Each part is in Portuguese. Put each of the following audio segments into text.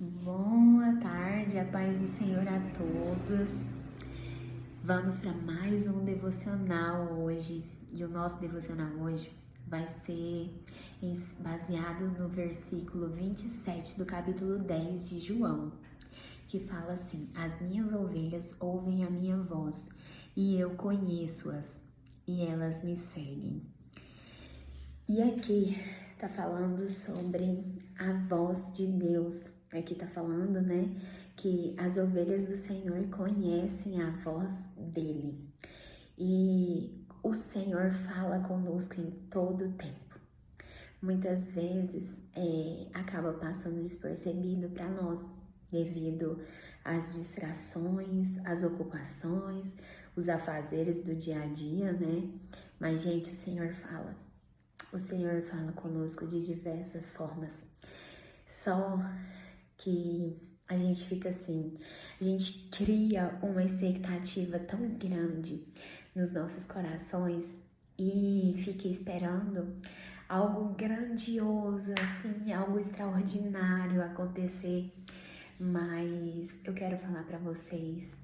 Boa tarde, a paz do Senhor a todos. Vamos para mais um devocional hoje. E o nosso devocional hoje vai ser baseado no versículo 27 do capítulo 10 de João, que fala assim: As minhas ovelhas ouvem a minha voz, e eu conheço-as, e elas me seguem. E aqui tá falando sobre a voz de Deus. Aqui tá falando, né, que as ovelhas do Senhor conhecem a voz dele. E o Senhor fala conosco em todo o tempo. Muitas vezes acaba passando despercebido para nós, devido às distrações, às ocupações, os afazeres do dia a dia, né? Mas, gente, o Senhor fala. O Senhor fala conosco de diversas formas. Só que a gente fica assim, a gente cria uma expectativa tão grande nos nossos corações e fica esperando algo grandioso, assim, algo extraordinário acontecer. Mas eu quero falar para vocês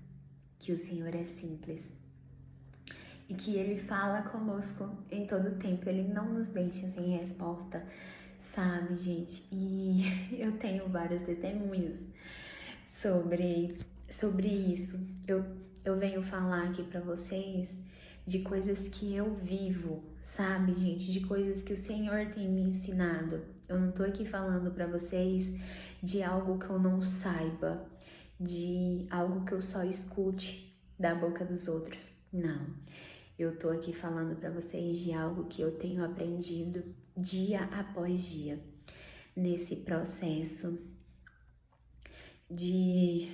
que o Senhor é simples e que Ele fala conosco em todo tempo. Ele não nos deixa sem resposta, sabe, gente? E eu tenho vários testemunhos sobre isso. Eu venho falar aqui para vocês de coisas que eu vivo, sabe, gente? De coisas que o Senhor tem me ensinado. Eu não tô aqui falando para vocês de algo que eu não saiba, de algo que eu só escute da boca dos outros. Não. Eu tô aqui falando para vocês de algo que eu tenho aprendido dia após dia nesse processo de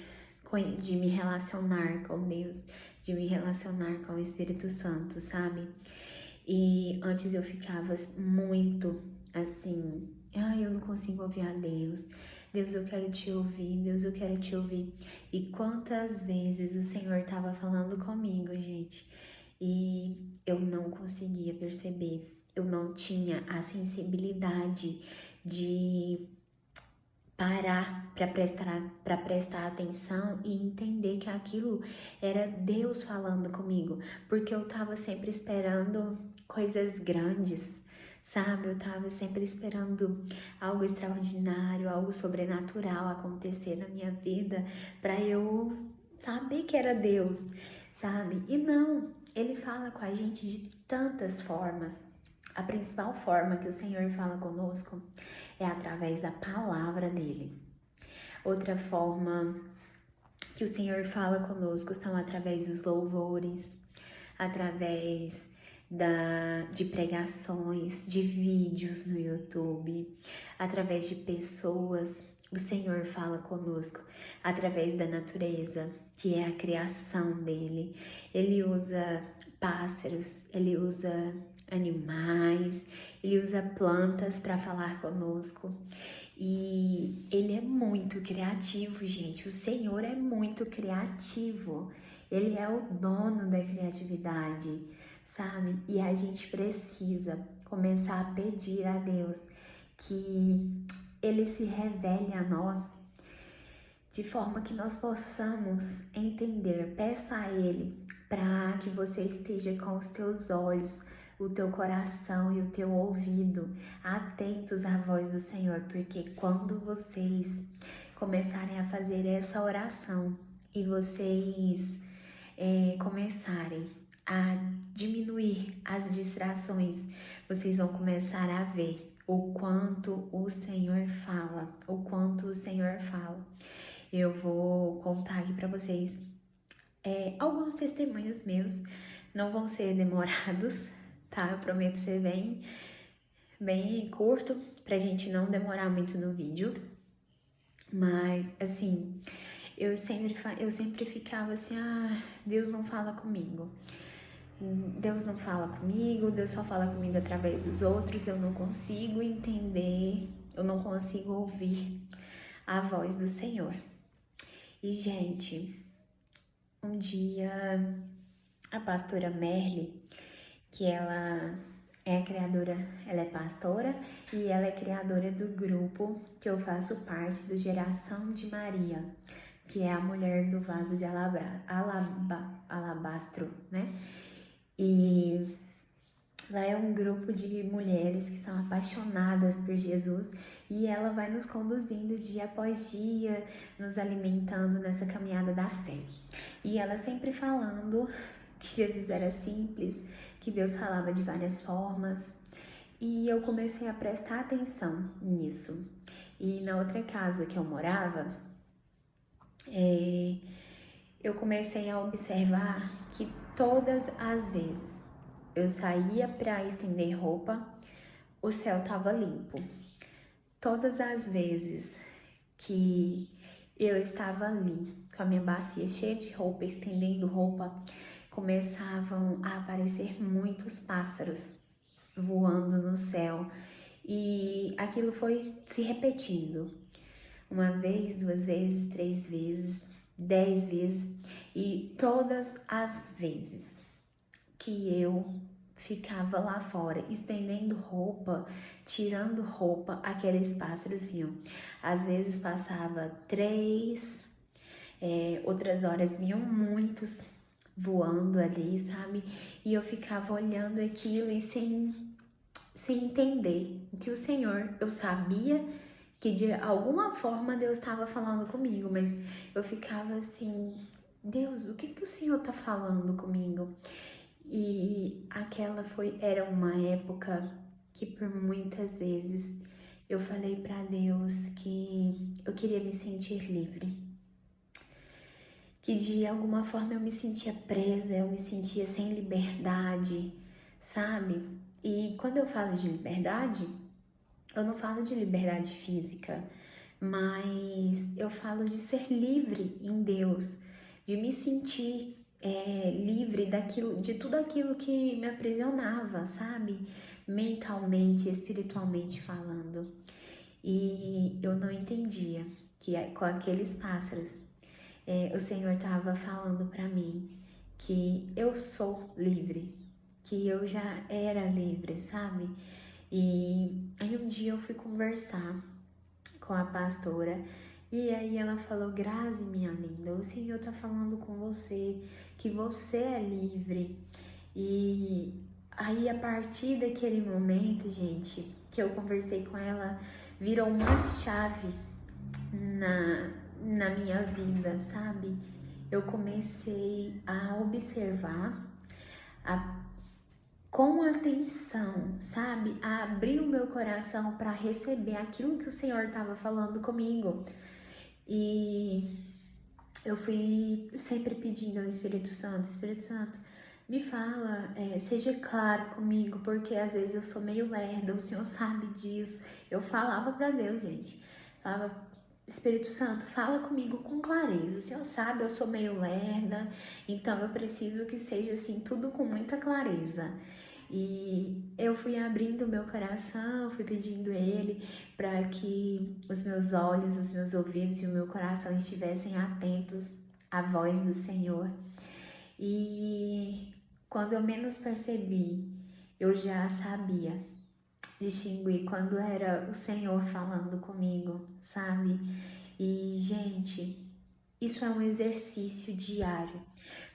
me relacionar com Deus, de me relacionar com o Espírito Santo, sabe? E antes eu ficava muito assim, eu não consigo ouvir a Deus. Deus, eu quero te ouvir. Deus, eu quero te ouvir. E quantas vezes o Senhor estava falando comigo, gente, e eu não conseguia perceber. Eu não tinha a sensibilidade de parar para prestar atenção e entender que aquilo era Deus falando comigo, porque eu tava sempre esperando coisas grandes, sabe? Eu tava sempre esperando algo extraordinário, algo sobrenatural acontecer na minha vida para eu saber que era Deus, sabe? E não, Ele fala com a gente de tantas formas. A principal forma que o Senhor fala conosco é através da palavra dele. Outra forma que o Senhor fala conosco são através dos louvores, através de pregações, de vídeos no YouTube, através de pessoas. O Senhor fala conosco através da natureza, que é a criação dele. Ele usa pássaros, ele usa animais, ele usa plantas para falar conosco. E ele é muito criativo, gente. O Senhor é muito criativo. Ele é o dono da criatividade, sabe? E a gente precisa começar a pedir a Deus que Ele se revele a nós de forma que nós possamos entender. Peça a Ele para que você esteja com os teus olhos, o teu coração e o teu ouvido atentos à voz do Senhor, porque quando vocês começarem a fazer essa oração e vocês começarem a diminuir as distrações, vocês vão começar a ver o quanto o Senhor fala, o quanto o Senhor fala. Eu vou contar aqui para vocês alguns testemunhos meus, não vão ser demorados, tá? Eu prometo ser bem curto, pra gente não demorar muito no vídeo. Mas, assim, eu sempre ficava assim, Deus não fala comigo. Deus não fala comigo, Deus só fala comigo através dos outros, eu não consigo entender, eu não consigo ouvir a voz do Senhor. E, gente, um dia a pastora Merle, que ela é a criadora, ela é pastora e ela é criadora do grupo que eu faço parte, do Geração de Maria, que é a mulher do vaso de alabastro, né? E lá é um grupo de mulheres que são apaixonadas por Jesus e ela vai nos conduzindo dia após dia, nos alimentando nessa caminhada da fé. E ela sempre falando que Jesus era simples, que Deus falava de várias formas. E eu comecei a prestar atenção nisso. E na outra casa que eu morava, eu comecei a observar que todas as vezes eu saía para estender roupa, o céu estava limpo. Todas as vezes que eu estava ali com a minha bacia cheia de roupa, estendendo roupa, começavam a aparecer muitos pássaros voando no céu e aquilo foi se repetindo. Uma vez, 2 vezes, 3 vezes, 10 vezes e todas as vezes que eu ficava lá fora, estendendo roupa, tirando roupa, aqueles pássaros iam. Às vezes passava 3, outras horas vinham muitos voando ali, sabe? E eu ficava olhando aquilo e sem entender o que o Senhor, eu sabia que de alguma forma Deus estava falando comigo, mas eu ficava assim, Deus, o que o Senhor está falando comigo? E aquela era uma época que por muitas vezes eu falei para Deus que eu queria me sentir livre. Que de alguma forma eu me sentia presa, eu me sentia sem liberdade, sabe? E quando eu falo de liberdade, eu não falo de liberdade física, mas eu falo de ser livre em Deus, de me sentir livre de tudo aquilo que me aprisionava, sabe? Mentalmente, espiritualmente falando. E eu não entendia que com aqueles pássaros, o Senhor estava falando para mim que eu sou livre, que eu já era livre, sabe? E aí um dia eu fui conversar com a pastora e aí ela falou, Grazi, minha linda, o Senhor tá falando com você, que você é livre. E aí a partir daquele momento, gente, que eu conversei com ela, virou uma chave na minha vida, sabe? Eu comecei a observar com atenção, sabe? A abrir o meu coração para receber aquilo que o Senhor estava falando comigo. E eu fui sempre pedindo ao Espírito Santo, me fala, seja claro comigo, porque às vezes eu sou meio lerda, o Senhor sabe disso. Eu falava para Deus, gente, falava, Espírito Santo, fala comigo com clareza. O Senhor sabe, eu sou meio lerda, então eu preciso que seja assim, tudo com muita clareza. E eu fui abrindo o meu coração, fui pedindo Ele para que os meus olhos, os meus ouvidos e o meu coração estivessem atentos à voz do Senhor. E quando eu menos percebi, eu já sabia distinguir quando era o Senhor falando comigo, sabe? E, gente, isso é um exercício diário.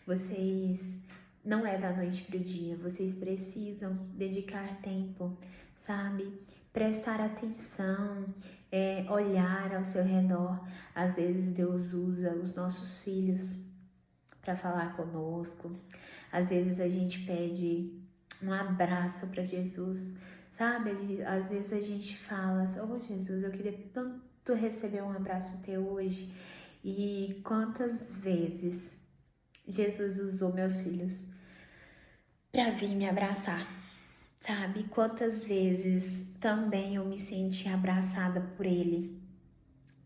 Vocês não é da noite pro dia, vocês precisam dedicar tempo, sabe? Prestar atenção, olhar ao seu redor. Às vezes Deus usa os nossos filhos para falar conosco. Às vezes a gente pede um abraço para Jesus, sabe? Às vezes a gente fala, oh Jesus, eu queria tanto receber um abraço teu hoje. E quantas vezes Jesus usou meus filhos para vir me abraçar, sabe? Quantas vezes também eu me senti abraçada por Ele,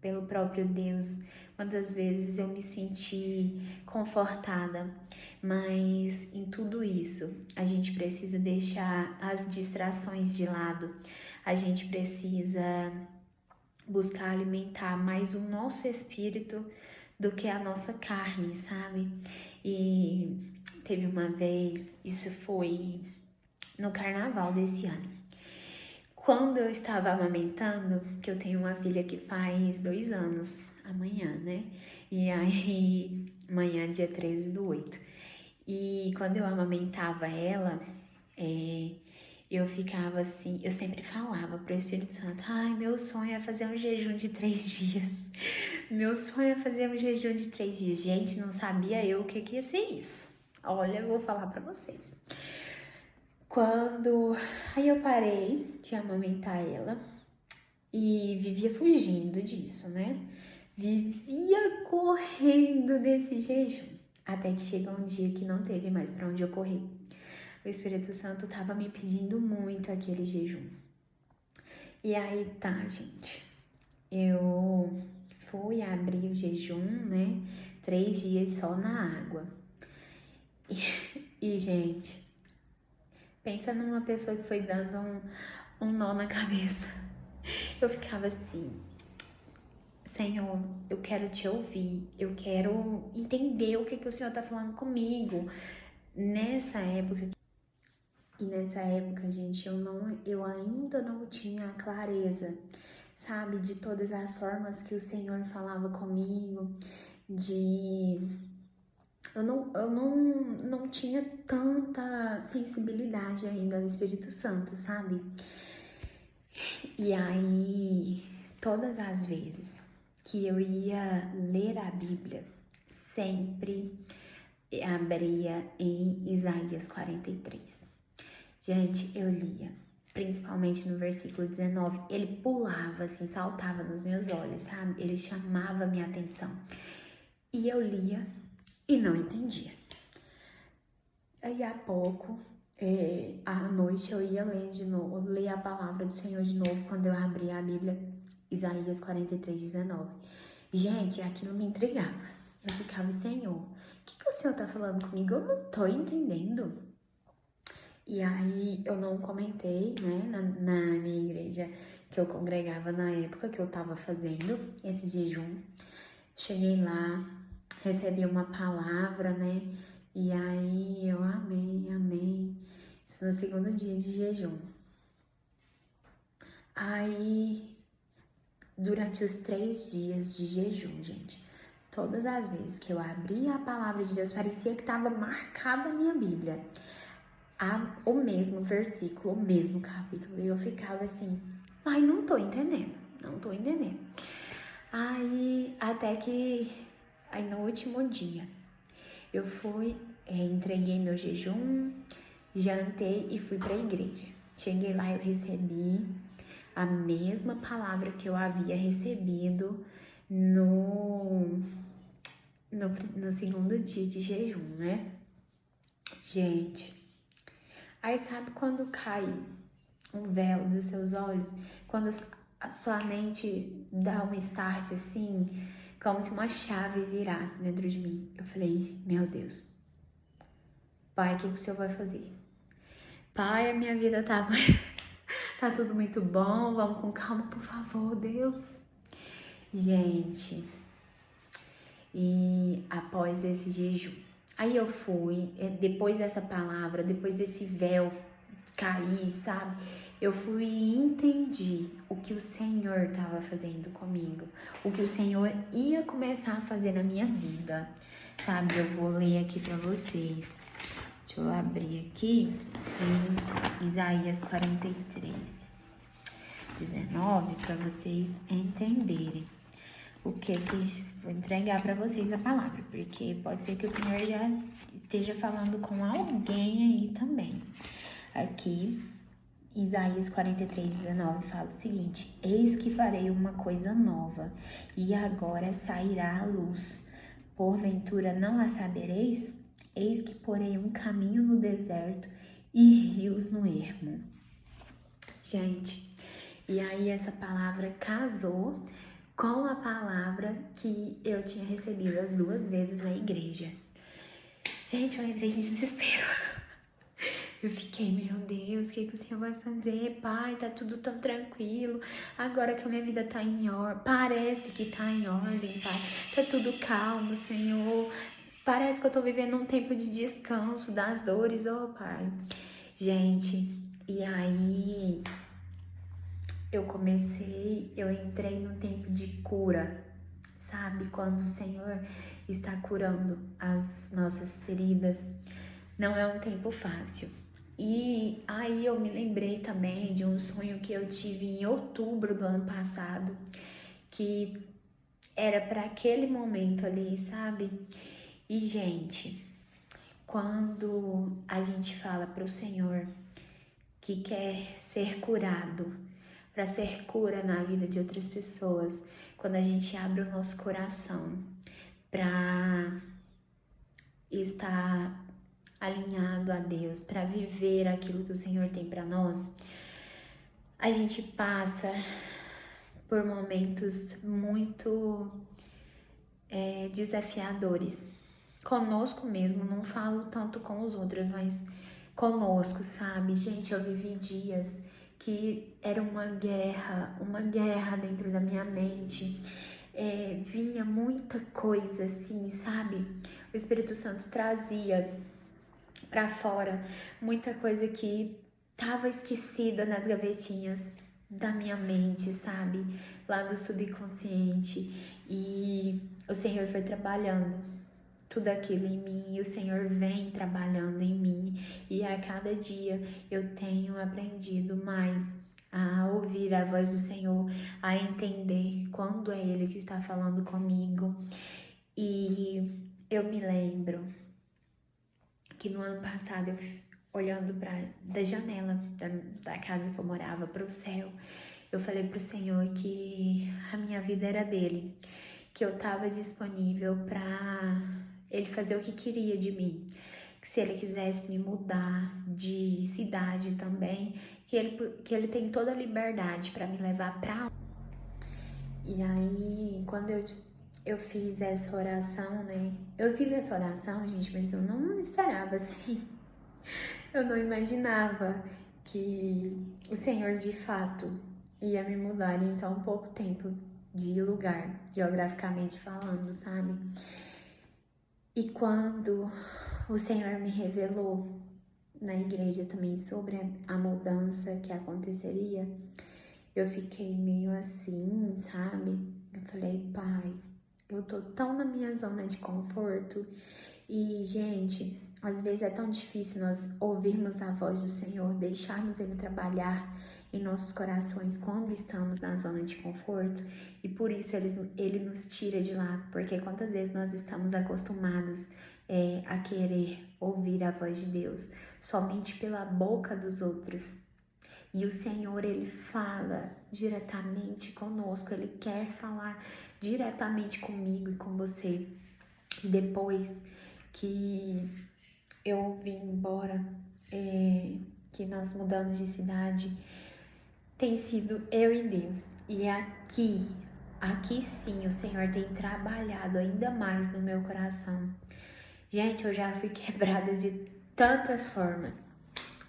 pelo próprio Deus. Quantas vezes eu me senti confortada, mas em tudo isso a gente precisa deixar as distrações de lado, a gente precisa buscar alimentar mais o nosso espírito do que a nossa carne, sabe? E teve uma vez, isso foi no carnaval desse ano. Quando eu estava amamentando, que eu tenho uma filha que faz 2 anos, amanhã, né? E aí, amanhã, dia 13/8. E quando eu amamentava ela, eu ficava assim, eu sempre falava pro Espírito Santo, ai, meu sonho é fazer um jejum de 3 dias. Meu sonho é fazer um jejum de 3 dias. Gente, não sabia eu o que ia ser isso. Olha, eu vou falar pra vocês. Aí eu parei de amamentar ela e vivia fugindo disso, né? Vivia correndo desse jejum. Até que chegou um dia que não teve mais pra onde eu correr. O Espírito Santo tava me pedindo muito aquele jejum. E aí tá, gente. Eu fui abrir o jejum, né? 3 dias só na água. E gente, pensa numa pessoa que foi dando um nó na cabeça. Eu ficava assim, Senhor, eu quero te ouvir, eu quero entender o que o Senhor tá falando comigo. Nessa época, gente, eu ainda não tinha a clareza, sabe, de todas as formas que o Senhor falava comigo, eu não tinha tanta sensibilidade ainda ao Espírito Santo, sabe? E aí, todas as vezes que eu ia ler a Bíblia, sempre abria em Isaías 43. Gente, eu lia, principalmente no versículo 19, ele pulava assim, saltava nos meus olhos, sabe? Ele chamava minha atenção. E eu lia e não entendia. Aí a pouco, à noite eu ia ler a palavra do Senhor de novo, quando eu abria a Bíblia, Isaías 43:19. Gente, aquilo me intrigava. Eu ficava, Senhor, o que o Senhor tá falando comigo? Eu não tô entendendo. E aí eu não comentei, né, na minha igreja que eu congregava na época que eu tava fazendo esse jejum. Cheguei lá, recebi uma palavra, né, e aí eu amei. Isso no 2º dia de jejum. Aí, durante os 3 dias de jejum, gente, todas as vezes que eu abria a palavra de Deus, parecia que estava marcada a minha Bíblia. O mesmo versículo, o mesmo capítulo. E eu ficava assim, ai, não tô entendendo. Aí, até que, aí no último dia, eu fui, entreguei meu jejum, jantei e fui pra igreja. Cheguei lá, eu recebi a mesma palavra que eu havia recebido no 2º dia de jejum, né? Gente, aí sabe quando cai um véu dos seus olhos? Quando a sua mente dá um start assim, como se uma chave virasse dentro de mim. Eu falei, meu Deus, Pai, o que o Senhor vai fazer? Pai, a minha vida tá tudo muito bom, vamos com calma, por favor, Deus. Gente, e após esse jejum, aí eu fui, depois dessa palavra, depois desse véu cair, sabe? Eu fui e entendi o que o Senhor estava fazendo comigo, o que o Senhor ia começar a fazer na minha vida, sabe? Eu vou ler aqui para vocês. Deixa eu abrir aqui em Isaías 43:19 para vocês entenderem o que vou entregar para vocês a palavra, porque pode ser que o Senhor já esteja falando com alguém aí também. Aqui, Isaías 43:19 fala o seguinte: eis que farei uma coisa nova, e agora sairá a luz. Porventura não a sabereis? Eis que porei um caminho no deserto e rios no ermo. Gente, e aí essa palavra casou com a palavra que eu tinha recebido as 2 vezes na igreja. Gente, eu entrei em desespero. Eu fiquei, meu Deus, o que o Senhor vai fazer? Pai, tá tudo tão tranquilo. Agora que a minha vida tá em ordem, parece que tá em ordem, Pai. Tá tudo calmo, Senhor. Parece que eu tô vivendo um tempo de descanso das dores, Pai. Gente, e aí eu entrei no tempo de cura, sabe? Quando o Senhor está curando as nossas feridas, não é um tempo fácil. E aí eu me lembrei também de um sonho que eu tive em outubro do ano passado, que era para aquele momento ali, sabe? E, gente, quando a gente fala para o Senhor que quer ser curado, para ser cura na vida de outras pessoas, quando a gente abre o nosso coração para estar alinhado a Deus, para viver aquilo que o Senhor tem para nós, a gente passa por momentos muito desafiadores. Conosco mesmo, não falo tanto com os outros, mas conosco, sabe? Gente, eu vivi dias que era uma guerra dentro da minha mente. Vinha muita coisa assim, sabe? O Espírito Santo trazia pra fora muita coisa que tava esquecida nas gavetinhas da minha mente, sabe? Lá do subconsciente. E o Senhor foi trabalhando tudo aquilo em mim, e o Senhor vem trabalhando em mim, e a cada dia eu tenho aprendido mais a ouvir a voz do Senhor, a entender quando é Ele que está falando comigo. E eu me lembro que no ano passado, eu olhando da janela da casa que eu morava para o céu, eu falei pro Senhor que a minha vida era dele, que eu estava disponível para Ele fazer o que queria de mim, que se Ele quisesse me mudar de cidade também, que ele tem toda a liberdade para me levar para. E aí, quando eu fiz essa oração, né? Eu fiz essa oração, gente, mas eu não esperava assim. Eu não imaginava que o Senhor de fato ia me mudar em tão pouco tempo de lugar, geograficamente falando, sabe? E quando o Senhor me revelou na igreja também sobre a mudança que aconteceria, eu fiquei meio assim, sabe? Eu falei, Pai, eu tô tão na minha zona de conforto e, gente, às vezes é tão difícil nós ouvirmos a voz do Senhor, deixarmos Ele trabalhar em nossos corações quando estamos na zona de conforto, e por isso Ele nos tira de lá, porque quantas vezes nós estamos acostumados a querer ouvir a voz de Deus somente pela boca dos outros. E o Senhor, Ele fala diretamente conosco, Ele quer falar diretamente comigo e com você. E depois que eu vim embora, que nós mudamos de cidade, tem sido eu e Deus. E aqui sim, o Senhor tem trabalhado ainda mais no meu coração. Gente, eu já fui quebrada de tantas formas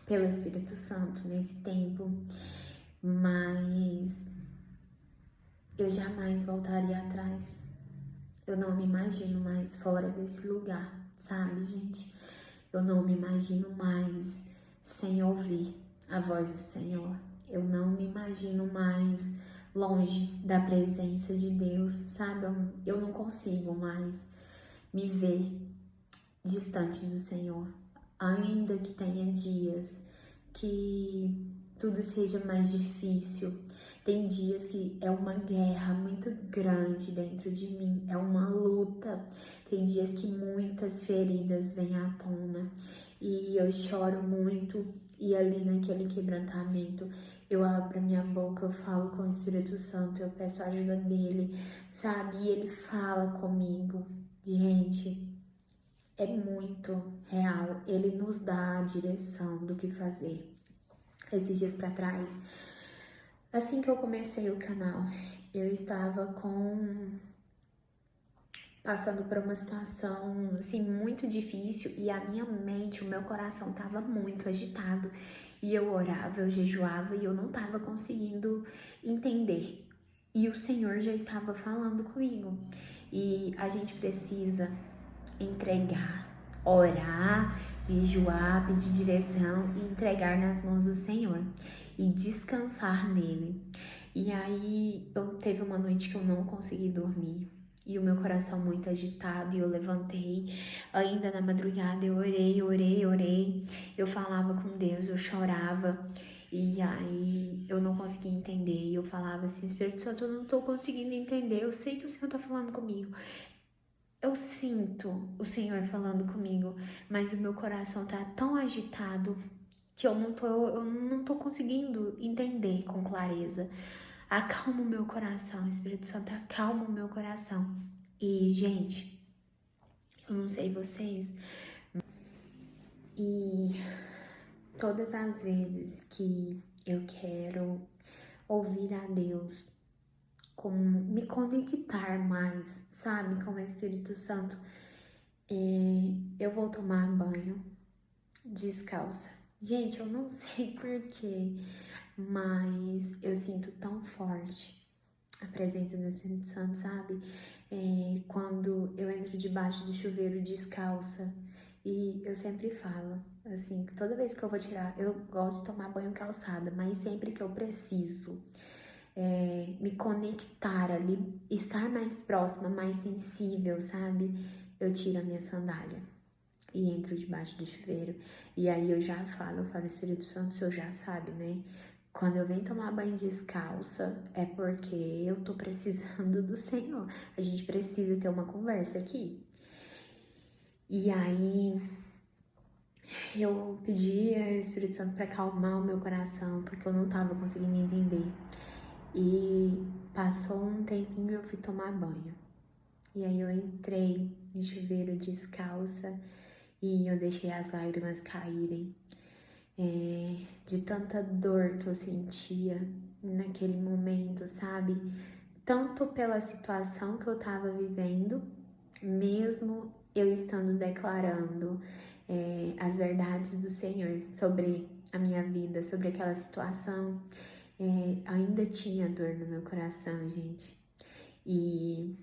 pelo Espírito Santo nesse tempo, mas eu jamais voltaria atrás. Eu não me imagino mais fora desse lugar, sabe, gente? Eu não me imagino mais sem ouvir a voz do Senhor. Eu não me imagino mais longe da presença de Deus, sabe? Eu não consigo mais me ver distante do Senhor. Ainda que tenha dias que tudo seja mais difícil, tem dias que é uma guerra muito grande dentro de mim, é uma luta. Tem dias que muitas feridas vêm à tona e eu choro muito, e ali naquele quebrantamento eu abro a minha boca, eu falo com o Espírito Santo, eu peço a ajuda dele, sabe? E ele fala comigo. Gente, é muito real, ele nos dá a direção do que fazer. Esses dias pra trás, assim que eu comecei o canal, eu estava passando por uma situação, assim, muito difícil, e a minha mente, o meu coração estava muito agitado, e eu orava, eu jejuava, e eu não estava conseguindo entender. E o Senhor já estava falando comigo, e a gente precisa entregar orar, jejuar, pedir direção e entregar nas mãos do Senhor e descansar nele. E aí teve uma noite que eu não consegui dormir e o meu coração muito agitado, e eu levantei ainda na madrugada, eu orei, eu falava com Deus, eu chorava. E aí eu não conseguia entender, e eu falava assim: Espírito Santo, eu não tô conseguindo entender, eu sei que o Senhor tá falando comigo, eu sinto o Senhor falando comigo, mas o meu coração tá tão agitado que eu não tô conseguindo entender com clareza. Acalma o meu coração, Espírito Santo, acalma o meu coração. E, gente, eu não sei vocês, e todas as vezes que eu quero ouvir a Deus, me conectar mais, sabe, com o Espírito Santo, eu vou tomar banho descalça. Gente, eu não sei porquê, mas eu sinto tão forte a presença do Espírito Santo, sabe? Quando eu entro debaixo do chuveiro descalça, e eu sempre falo, assim, toda vez que eu vou tirar, eu gosto de tomar banho calçada, mas sempre que eu preciso me conectar ali, estar mais próxima, mais sensível, sabe? Eu tiro a minha sandália e entro debaixo do chuveiro. E aí eu falo, Espírito Santo, o Senhor já sabe, né? Quando eu venho tomar banho descalça, é porque eu tô precisando do Senhor. A gente precisa ter uma conversa aqui. E aí eu pedi ao Espírito Santo para acalmar o meu coração, porque eu não tava conseguindo entender. E passou um tempinho e eu fui tomar banho. E aí eu entrei no chuveiro descalça e eu deixei as lágrimas caírem. De tanta dor que eu sentia naquele momento, sabe? Tanto pela situação que eu tava vivendo, mesmo eu estando declarando as verdades do Senhor sobre a minha vida, sobre aquela situação, ainda tinha dor no meu coração, gente. E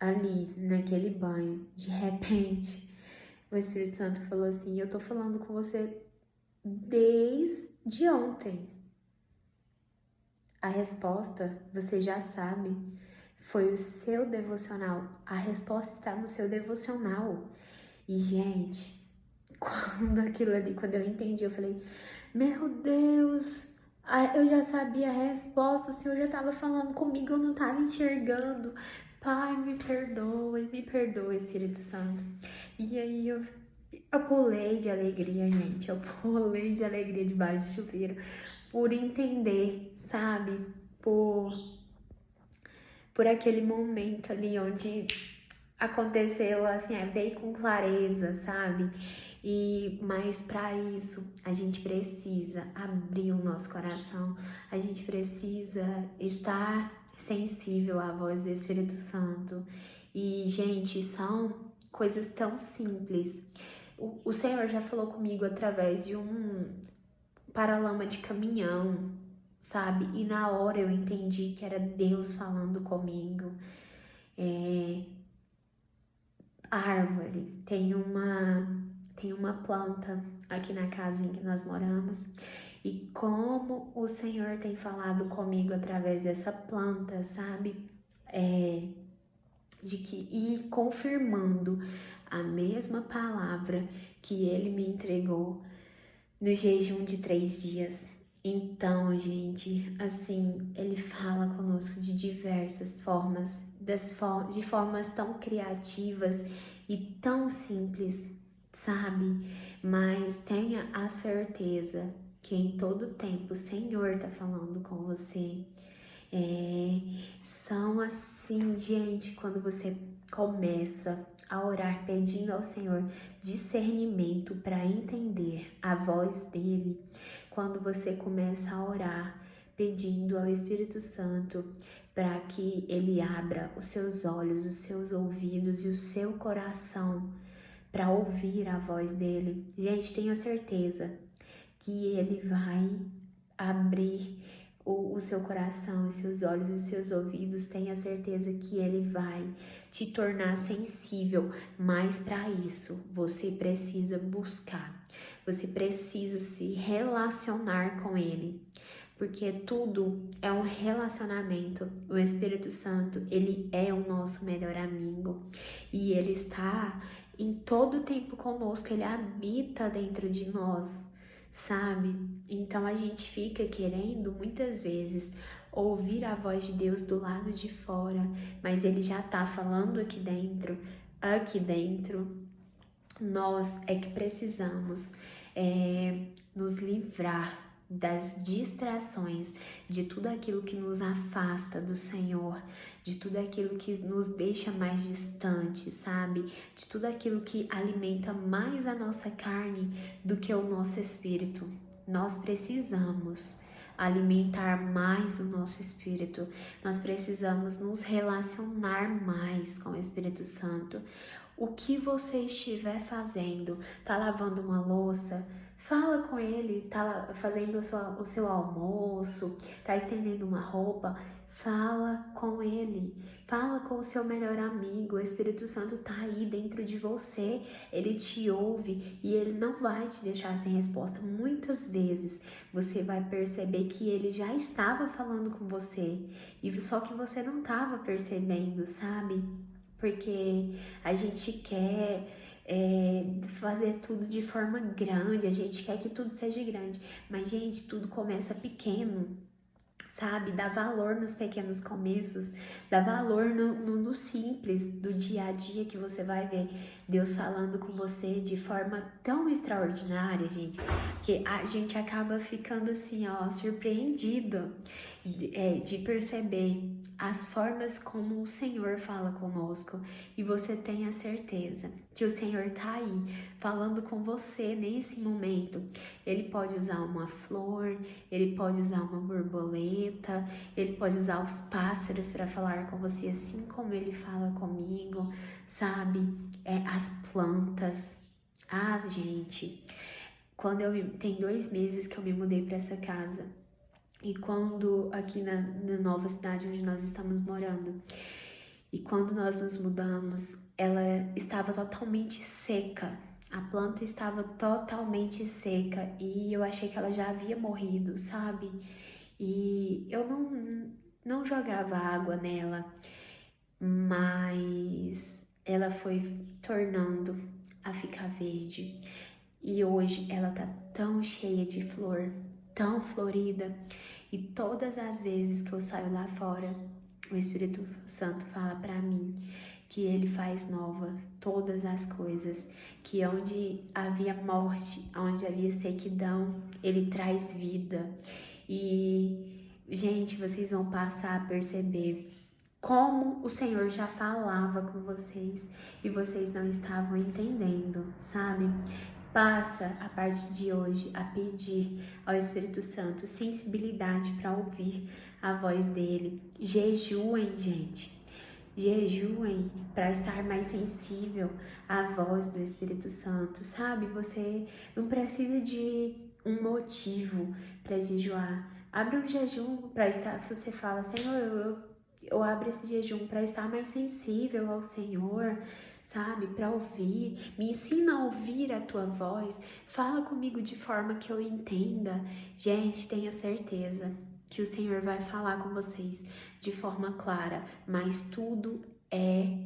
ali, naquele banho, de repente, o Espírito Santo falou assim: eu tô falando com você desde ontem. A resposta, você já sabe, foi o seu devocional. A resposta está no seu devocional. E, gente, quando eu entendi, eu falei: meu Deus, eu já sabia a resposta, o Senhor já estava falando comigo, eu não estava enxergando. Pai, me perdoe, Espírito Santo. E aí eu pulei de alegria, gente. Eu pulei de alegria debaixo do chuveiro por entender, sabe? Por aquele momento ali onde aconteceu, assim, veio com clareza, sabe? Mas para isso a gente precisa abrir o nosso coração, a gente precisa estar sensível à voz do Espírito Santo. E, gente, são coisas tão simples. O Senhor já falou comigo através de um paralama de caminhão, sabe? E na hora eu entendi que era Deus falando comigo. Árvore, tem uma planta aqui na casa em que nós moramos, e como o Senhor tem falado comigo através dessa planta, sabe? E confirmando a mesma palavra que Ele me entregou no jejum de 3 dias. Então, gente, assim, Ele fala conosco de diversas formas, de formas tão criativas e tão simples, sabe? Mas tenha a certeza que em todo tempo o Senhor tá falando com você. São assim, gente, quando você começa a orar pedindo ao Senhor discernimento para entender a voz dele, quando você começa a orar pedindo ao Espírito Santo para que ele abra os seus olhos, os seus ouvidos e o seu coração para ouvir a voz dele, gente, tenha certeza que ele vai abrir o seu coração, os seus olhos e os seus ouvidos, tenha certeza que Ele vai te tornar sensível, mas para isso você precisa buscar, você precisa se relacionar com Ele, porque tudo é um relacionamento. O Espírito Santo, ele é o nosso melhor amigo e ele está em todo o tempo conosco, ele habita dentro de nós, sabe? Então a gente fica querendo muitas vezes ouvir a voz de Deus do lado de fora, mas ele já tá falando aqui dentro. Aqui dentro, nós é que precisamos nos livrar das distrações, de tudo aquilo que nos afasta do Senhor, de tudo aquilo que nos deixa mais distante, sabe? De tudo aquilo que alimenta mais a nossa carne do que o nosso espírito. Nós precisamos alimentar mais o nosso espírito, nós precisamos nos relacionar mais com o Espírito Santo. O que você estiver fazendo, tá lavando uma louça, fala com ele, tá fazendo o seu almoço, tá estendendo uma roupa, fala com ele, fala com o seu melhor amigo. O Espírito Santo tá aí dentro de você, ele te ouve e ele não vai te deixar sem resposta. Muitas vezes você vai perceber que ele já estava falando com você, e só que você não estava percebendo, sabe? Porque a gente quer fazer tudo de forma grande, a gente quer que tudo seja grande, mas gente, tudo começa pequeno, sabe? Dá valor nos pequenos começos, dá valor no simples do dia a dia, que você vai ver Deus falando com você de forma tão extraordinária, gente, que a gente acaba ficando assim, ó, surpreendido de perceber as formas como o Senhor fala conosco, e você tem a certeza que o Senhor tá aí falando com você nesse momento. Ele pode usar uma flor, ele pode usar uma borboleta, ele pode usar os pássaros para falar com você, assim como ele fala comigo, sabe? As plantas. Ah, gente, tem 2 meses que eu me mudei para essa casa. E quando aqui na nova cidade onde nós estamos morando, e quando nós nos mudamos, ela estava totalmente seca. A planta estava totalmente seca e eu achei que ela já havia morrido, sabe? E eu não jogava água nela, mas ela foi tornando a ficar verde. E hoje ela tá tão cheia de flor, tão florida. E todas as vezes que eu saio lá fora, o Espírito Santo fala para mim que ele faz nova todas as coisas, que onde havia morte, onde havia sequidão, ele traz vida. E, gente, vocês vão passar a perceber como o Senhor já falava com vocês e vocês não estavam entendendo, sabe? Passa a partir de hoje a pedir ao Espírito Santo sensibilidade para ouvir a voz dele. Jejuem, gente. Jejuem para estar mais sensível à voz do Espírito Santo, sabe? Você não precisa de um motivo para jejuar. Abre um jejum para estar. Você fala, Senhor, eu abro esse jejum para estar mais sensível ao Senhor, sabe? Para ouvir, me ensina a ouvir a tua voz, fala comigo de forma que eu entenda. Gente, tenha certeza que o Senhor vai falar com vocês de forma clara, mas tudo é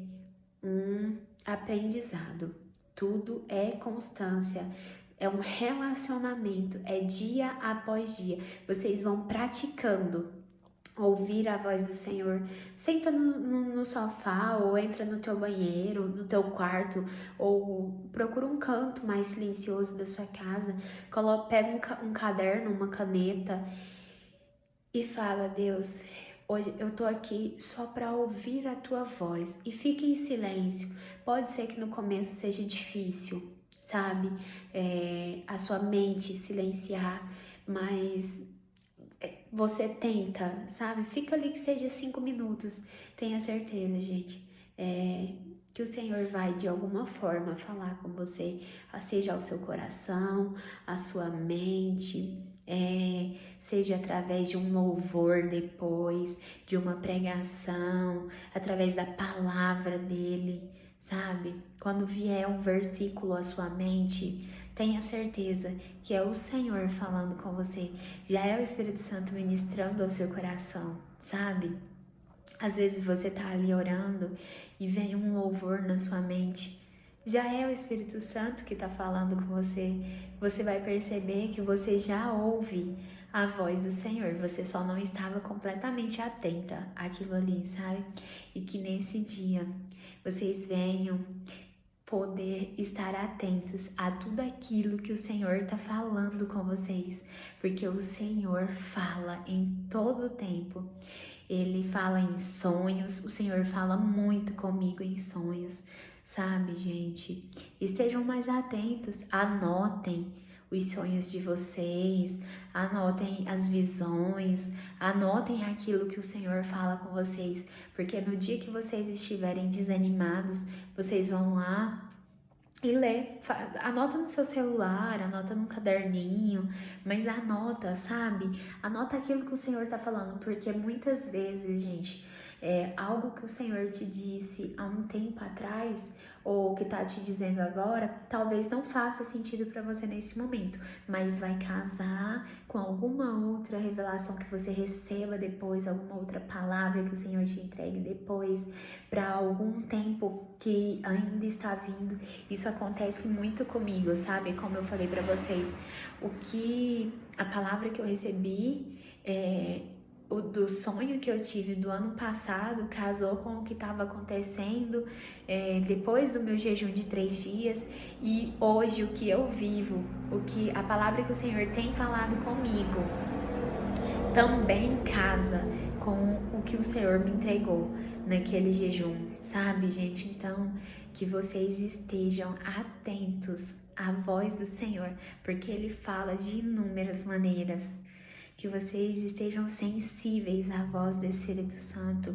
um aprendizado, tudo é constância. É um relacionamento, é dia após dia. Vocês vão praticando ouvir a voz do Senhor. Senta no sofá, ou entra no teu banheiro, no teu quarto, ou procura um canto mais silencioso da sua casa, pega um caderno, uma caneta e fala, Deus, hoje eu tô aqui só para ouvir a tua voz, e fique em silêncio. Pode ser que no começo seja difícil, sabe? A sua mente silenciar, mas você tenta, sabe? Fica ali que seja 5 minutos. Tenha certeza, gente, que o Senhor vai de alguma forma falar com você, seja ao seu coração, à sua mente, seja através de um louvor depois, de uma pregação, através da palavra dele, sabe? Quando vier um versículo à sua mente, tenha certeza que é o Senhor falando com você, já é o Espírito Santo ministrando ao seu coração, sabe? Às vezes você tá ali orando e vem um louvor na sua mente. Já é o Espírito Santo que tá falando com você. Você vai perceber que você já ouve a voz do Senhor. Você só não estava completamente atenta àquilo ali, sabe? E que nesse dia vocês venham poder estar atentos a tudo aquilo que o Senhor está falando com vocês, porque o Senhor fala em todo o tempo. Ele fala em sonhos, o Senhor fala muito comigo em sonhos, sabe, gente? Estejam mais atentos, anotem os sonhos de vocês, anotem as visões, anotem aquilo que o Senhor fala com vocês, porque no dia que vocês estiverem desanimados, vocês vão lá e lê, anota no seu celular, anota num caderninho, mas anota, sabe? Anota aquilo que o Senhor tá falando, porque muitas vezes, gente, algo que o Senhor te disse há um tempo atrás, ou que tá te dizendo agora, talvez não faça sentido para você nesse momento, mas vai casar com alguma outra revelação que você receba depois, alguma outra palavra que o Senhor te entregue depois, para algum tempo que ainda está vindo. Isso acontece muito comigo, sabe? Como eu falei para vocês, a palavra que eu recebi do sonho que eu tive do ano passado casou com o que estava acontecendo depois do meu jejum de 3 dias, e hoje o que eu vivo, a palavra que o Senhor tem falado comigo também casa com o que o Senhor me entregou naquele jejum, sabe, gente? Então, que vocês estejam atentos à voz do Senhor, porque Ele fala de inúmeras maneiras. Que vocês estejam sensíveis à voz do Espírito Santo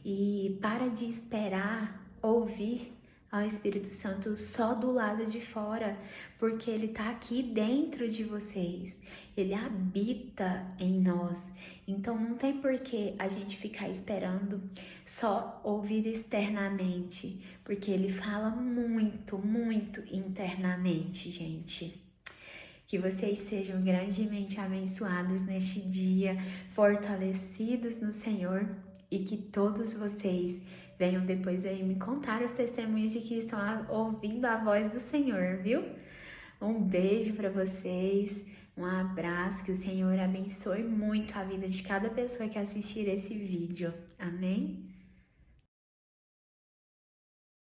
e para de esperar ouvir ao Espírito Santo só do lado de fora, porque Ele está aqui dentro de vocês, Ele habita em nós. Então não tem por que a gente ficar esperando só ouvir externamente, porque Ele fala muito, muito internamente, gente. Que vocês sejam grandemente abençoados neste dia, fortalecidos no Senhor, e que todos vocês venham depois aí me contar os testemunhos de que estão ouvindo a voz do Senhor, viu? Um beijo para vocês, um abraço, que o Senhor abençoe muito a vida de cada pessoa que assistir esse vídeo. Amém?